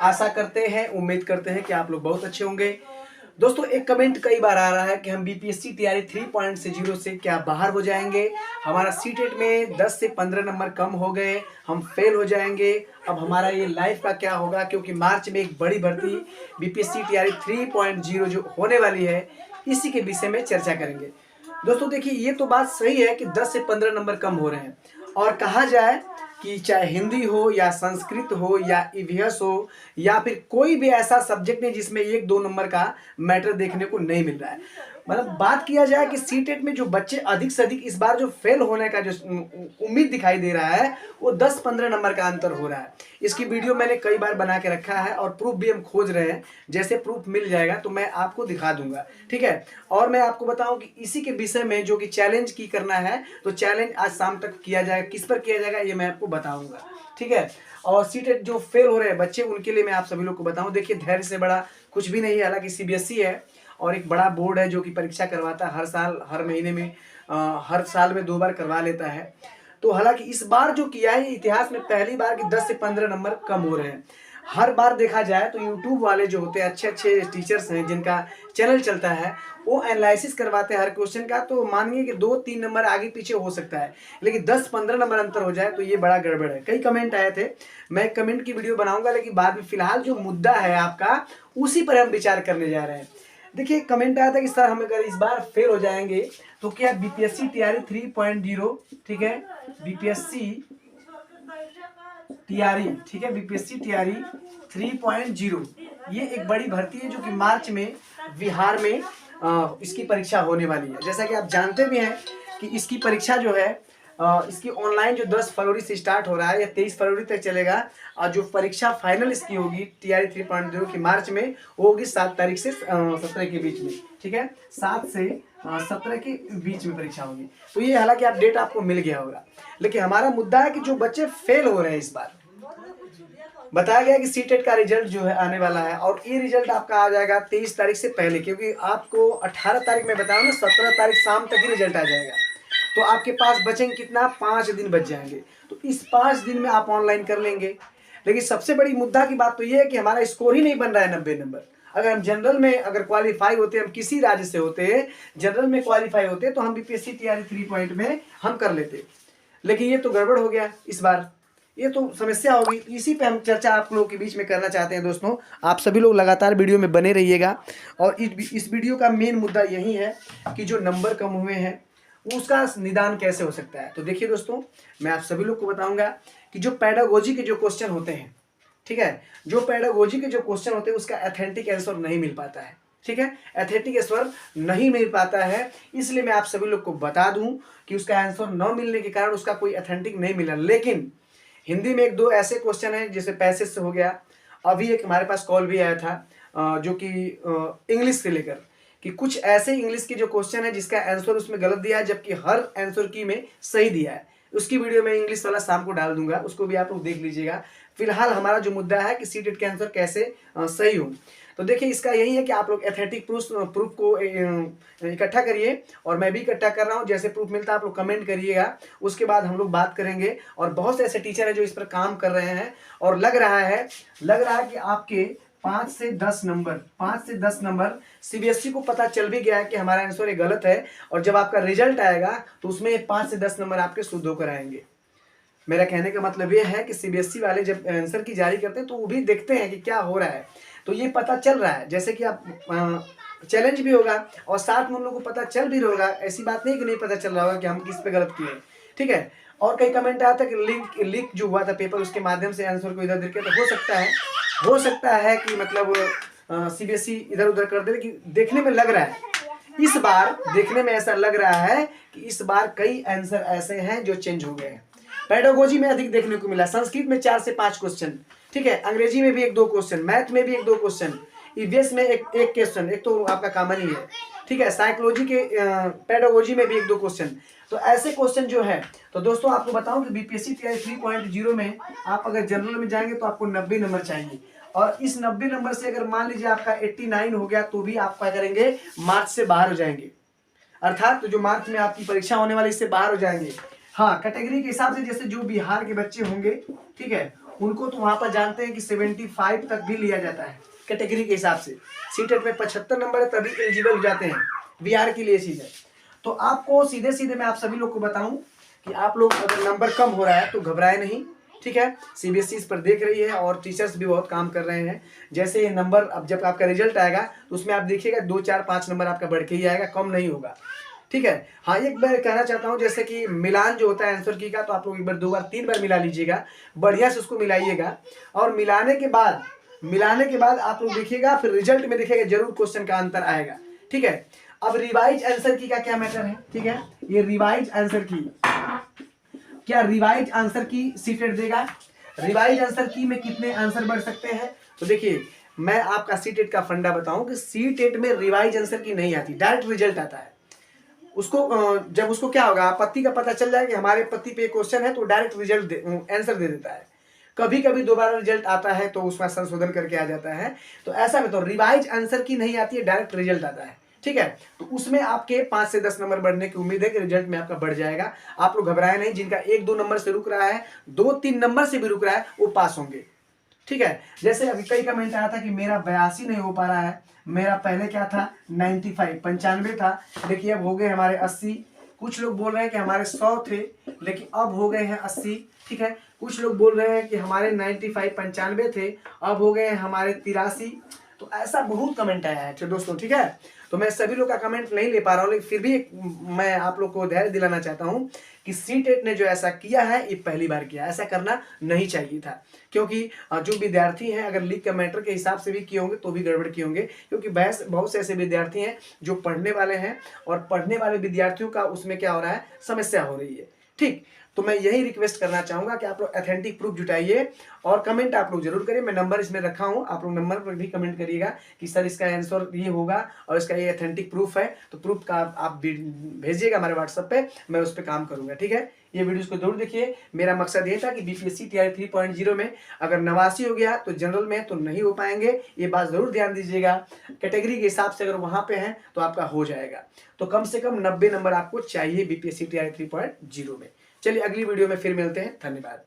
आशा करते हैं, उम्मीद करते हैं कि आप लोग बहुत अच्छे होंगे। दोस्तों एक कमेंट कई बार आ रहा है कि हम बीपीएससी तैयारी 3.0 से क्या बाहर हो जाएंगे, हमारा सीटेट में 10 से 15 नंबर कम हो गए, हम फेल हो जाएंगे, अब हमारा ये लाइफ का क्या होगा, क्योंकि मार्च में एक बड़ी भर्ती बीपीएससी तैयारी 3.0 जो होने वाली है, इसी के विषय में चर्चा करेंगे। दोस्तों देखिए, ये तो बात सही है कि 10 से 15 नंबर कम हो रहे हैं, और कहा जाए कि चाहे हिंदी हो या संस्कृत हो या ईवीएस हो या फिर कोई भी ऐसा सब्जेक्ट नहीं जिसमें 1-2 नंबर का मैटर देखने को नहीं मिल रहा है। मतलब बात किया जाए कि सीटेट में जो बच्चे अधिक से अधिक इस बार जो फेल होने का जो उम्मीद दिखाई दे रहा है, वो 10-15 नंबर का अंतर हो रहा है। इसकी वीडियो मैंने कई बार बना के रखा है और प्रूफ भी हम खोज रहे हैं। जैसे प्रूफ मिल जाएगा तो मैं आपको दिखा दूंगा, ठीक है। और मैं आपको बताऊं कि इसी के विषय में जो कि चैलेंज की करना है, तो चैलेंज आज शाम तक किया जाएगा। किस पर किया जाएगा ये मैं आपको बताऊंगा, ठीक है। और सीटेट जो फेल हो रहे हैं बच्चे, उनके लिए मैं आप सभी लोग को बताऊं, देखिए धैर्य से बड़ा कुछ भी नहीं है। हालांकि सीबीएसई है और एक बड़ा बोर्ड है जो कि परीक्षा करवाता है हर साल, हर महीने में, हर साल में 2 बार करवा लेता है। तो हालांकि इस बार जो किया है, इतिहास में पहली बार कि 10 से 15 नंबर कम हो रहे हैं। हर बार देखा जाए तो यूट्यूब वाले जो होते हैं, अच्छे अच्छे टीचर्स हैं जिनका चैनल चलता है, वो एनालिसिस करवाते हैं हर क्वेश्चन का, तो मानिए कि 2-3 नंबर आगे पीछे हो सकता है, लेकिन 10-15 नंबर अंतर हो जाए तो ये बड़ा गड़बड़ है। कई कमेंट आए थे, मैं कमेंट की वीडियो बनाऊंगा, लेकिन बाद में फिलहाल जो मुद्दा है आपका, उसी पर हम विचार करने जा रहे हैं। देखिए कमेंट आया था कि सर हम अगर इस बार फेल हो जाएंगे तो क्या बीपीएससी तैयारी 3.0, ठीक है, बीपीएससी तैयारी, ठीक है, बीपीएससी तैयारी 3.0 ये एक बड़ी भर्ती है जो कि मार्च में बिहार में इसकी परीक्षा होने वाली है। जैसा कि आप जानते भी हैं कि इसकी परीक्षा जो है, इसकी ऑनलाइन जो 10 फरवरी से स्टार्ट हो रहा है, या 23 फरवरी तक चलेगा, और जो परीक्षा फाइनल इसकी होगी तैयारी 3.0 की मार्च में, वो होगी 7 तारीख से 17 के बीच में, ठीक है, 7 से 17 के बीच में परीक्षा होगी। तो ये हालांकि आप डेट आपको मिल गया होगा, लेकिन हमारा मुद्दा है कि जो बच्चे फेल हो रहे हैं, इस बार बताया गया कि सीटेट का रिजल्ट जो है आने वाला है, और ये रिजल्ट आपका आ जाएगा 23 तारीख से पहले, क्योंकि आपको 18 तारीख में बताया ना, 17 तारीख शाम तक ही रिजल्ट आ जाएगा। तो आपके पास बचेंगे कितना, 5 दिन बच जाएंगे। तो इस 5 दिन में आप ऑनलाइन कर लेंगे। लेकिन सबसे बड़ी मुद्दा की बात तो ये है कि हमारा स्कोर ही नहीं बन रहा है 90 नंबर। अगर हम जनरल में अगर क्वालिफाई होते, हम किसी राज्य से होते, जनरल में क्वालिफाई होते, तो हम बीपीएससी तैयारी 3 में हम कर लेते। लेकिन ये तो गड़बड़ हो गया इस बार, ये तो समस्या होगी। इसी पे हम चर्चा आप लोगों के बीच में करना चाहते हैं। दोस्तों आप सभी लोग लगातार वीडियो में बने रहिएगा, और इस वीडियो का मेन मुद्दा यही है कि जो नंबर कम हुए हैं उसका निदान कैसे हो सकता है। तो देखिए दोस्तों, मैं आप सभी लोग को बताऊंगा कि जो पेडागोजी के जो क्वेश्चन होते हैं, ठीक है, जो पेडागोजी के जो क्वेश्चन होते हैं उसका एथेंटिक आंसर नहीं मिल पाता है, ठीक है, एथेंटिक आंसर नहीं मिल पाता है। इसलिए मैं आप सभी लोग को बता दूं कि उसका आंसर न मिलने के कारण उसका कोई एथेंटिक नहीं मिला। लेकिन हिंदी में 1-2 ऐसे क्वेश्चन हैं, जैसे पैसेज से हो गया। अभी एक हमारे पास कॉल भी आया था जो कि इंग्लिश से लेकर, कि कुछ ऐसे इंग्लिश के जो क्वेश्चन है जिसका आंसर उसमें गलत दिया है, जबकि हर आंसर की में सही दिया है। उसकी वीडियो में इंग्लिश वाला शाम को डाल दूंगा, उसको भी आप लोग देख लीजिएगा। फिलहाल हमारा जो मुद्दा है कि सीटेट के आंसर कैसे सही हो, तो देखिए इसका यही है कि आप लोग एथेटिक प्रूफ को इकट्ठा करिए, और मैं भी इकट्ठा कर रहा हूँ। जैसे प्रूफ मिलता है आप लोग कमेंट करिएगा, उसके बाद हम लोग बात करेंगे। और बहुत से ऐसे टीचर हैं जो इस पर काम कर रहे हैं, और लग रहा है कि आपके 5 से 10 नंबर सीबीएसई को पता चल भी गया है कि हमारा आंसर ये गलत है, और जब आपका रिजल्ट आएगा तो उसमें 5 से 10 नंबर आपके शुद्ध होकर आएंगे। मेरा कहने का मतलब ये है कि सीबीएसई वाले जब आंसर की जारी करते हैं तो वो भी देखते हैं कि क्या हो रहा है, तो ये पता चल रहा है। जैसे कि आप चैलेंज भी होगा और साथ में उन लोगों को पता चल भी होगा, ऐसी बात नहीं कि नहीं पता चल रहा होगा कि हम किस पे गलत किए, ठीक है। और कई कमेंट आया था कि लीक जो हुआ था पेपर, उसके माध्यम से आंसर को इधर उधर किया, तो हो सकता है कि मतलब सीबीएसई इधर उधर कर दे। लेकिन देखने में लग रहा है, इस बार देखने में ऐसा लग रहा है कि इस बार कई आंसर ऐसे हैं जो चेंज हो गए हैं। पेडागोजी में अधिक देखने को मिला, संस्कृत में 4 से 5 क्वेश्चन, ठीक है, अंग्रेजी में भी 1-2 क्वेश्चन, मैथ में भी 1-2 क्वेश्चन, ईवीएस में एक क्वेश्चन, एक तो आपका कॉमन ही है, ठीक है, साइकोलॉजी के पेडागोजी में भी 1-2 क्वेश्चन। तो ऐसे क्वेश्चन जो है, तो दोस्तों आपको बताऊं कि बीपीएससी तैयारी 3.0 में आप अगर जनरल में जाएंगे तो आपको 90 नंबर चाहिए, और इस 90 नंबर से अगर मान लीजिए आपका 89 हो गया तो भी आप क्या करेंगे, मार्च से बाहर हो जाएंगे। अर्थात तो जो मार्च में आपकी परीक्षा होने वाली इससे बाहर हो जाएंगे। हाँ, कैटेगरी के हिसाब से, जैसे जो बिहार के बच्चे होंगे, ठीक है, उनको तो वहां पर जानते हैं कि 75 तक भी लिया जाता है कैटेगरी के हिसाब से। सीटेट में 75 नंबर है तभी एलिजिबल हो जाते हैं, बिहार के लिए चीज है। तो आपको सीधे सीधे मैं आप सभी लोग को बताऊं कि आप लोग अगर नंबर कम हो रहा है तो घबराए नहीं, ठीक है। सीबीएसई इस पर देख रही है और टीचर्स भी बहुत काम कर रहे हैं। जैसे ये नंबर अब जब आपका रिजल्ट आएगा तो उसमें आप देखिएगा 2 4 5 नंबर आपका बढ़ के ही आएगा, कम नहीं होगा, ठीक है। हाँ, एक बार कहना चाहता हूँ जैसे कि मिलान जो होता है आंसर की का, तो आप लोग एक बार 2 बार 3 बार मिला लीजिएगा, बढ़िया से उसको मिलाइएगा। और मिलाने के बाद आप लोग देखिएगा, फिर रिजल्ट में देखिएगा जरूर क्वेश्चन का अंतर आएगा, ठीक है। अब रिवाइज आंसर की का क्या मैटर है, ठीक है। ये रिवाइज आंसर की, क्या रिवाइज आंसर की सीटेट देगा? रिवाइज आंसर की में कितने आंसर बढ़ सकते हैं? तो देखिए मैं आपका सीटेट का फंडा बताऊं कि सीटेट में रिवाइज आंसर की नहीं आती, डायरेक्ट रिजल्ट आता है। उसको जब उसको क्या होगा, आपत्ति का पता चल जाए कि हमारे पत्ती पे क्वेश्चन है तो डायरेक्ट रिजल्ट आंसर दे देता है। कभी कभी दोबारा रिजल्ट आता है तो उसमें संशोधन करके आ जाता है। तो ऐसा में तो रिवाइज आंसर की नहीं आती है, डायरेक्ट रिजल्ट आता है, ठीक है। तो उसमें आपके 5 से 10 नंबर बढ़ने की उम्मीद है कि रिजल्ट में आपका बढ़ जाएगा। आप लोग घबराए नहीं, जिनका 1-2 नंबर से रुक रहा है, 2-3 नंबर से भी रुक रहा है, वो पास होंगे, ठीक है। जैसे अभी कई कमेंट आया था कि मेरा 82 नहीं हो पा रहा है, मेरा पहले क्या था 95 था, देखिए अब हो गए हमारे 80। कुछ लोग बोल रहे हैं कि हमारे 100 थे लेकिन अब हो गए हैं 80, ठीक है। कुछ लोग बोल रहे हैं कि हमारे 95 थे, अब हो गए हैं हमारे 83। तो ऐसा बहुत कमेंट आया है तो दोस्तों, ठीक है। तो मैं सभी लोग का कमेंट नहीं ले पा रहा हूँ, लेकिन फिर भी मैं आप लोग को धैर्य दिलाना चाहता हूँ कि सीटेट ने जो ऐसा किया है ये पहली बार किया, ऐसा करना नहीं चाहिए था। क्योंकि जो विद्यार्थी हैं अगर लीग का मैटर के हिसाब से भी किए होंगे तो भी गड़बड़ किए होंगे, क्योंकि बहुत से ऐसे विद्यार्थी हैं जो पढ़ने वाले हैं और पढ़ने वाले विद्यार्थियों का उसमें क्या हो रहा है, समस्या हो रही है, ठीक। तो मैं यही रिक्वेस्ट करना चाहूंगा कि आप लोग ऑथेंटिक प्रूफ जुटाइए और कमेंट आप लोग जरूर करिए। मैं नंबर इसमें रखा हूं, आप लोग नंबर पर भी कमेंट करिएगा कि सर इसका आंसर ये होगा और इसका ये ऑथेंटिक प्रूफ है। तो प्रूफ का आप भेजिएगा हमारे व्हाट्सएप पे, मैं उस पर काम करूंगा, ठीक है। ये वीडियोस को जरूर देखिए। मेरा मकसद ये था कि बीपीएससी टीआरई 3.0 में अगर 89 हो गया तो जनरल में तो नहीं हो पाएंगे, ये बात जरूर ध्यान दीजिएगा। कैटेगरी के हिसाब से अगर वहां पे हैं तो आपका हो जाएगा। तो कम से कम 90 नंबर आपको चाहिए बीपीएससी टीआरई 3.0 में। चलिए अगली वीडियो में फिर मिलते हैं, धन्यवाद।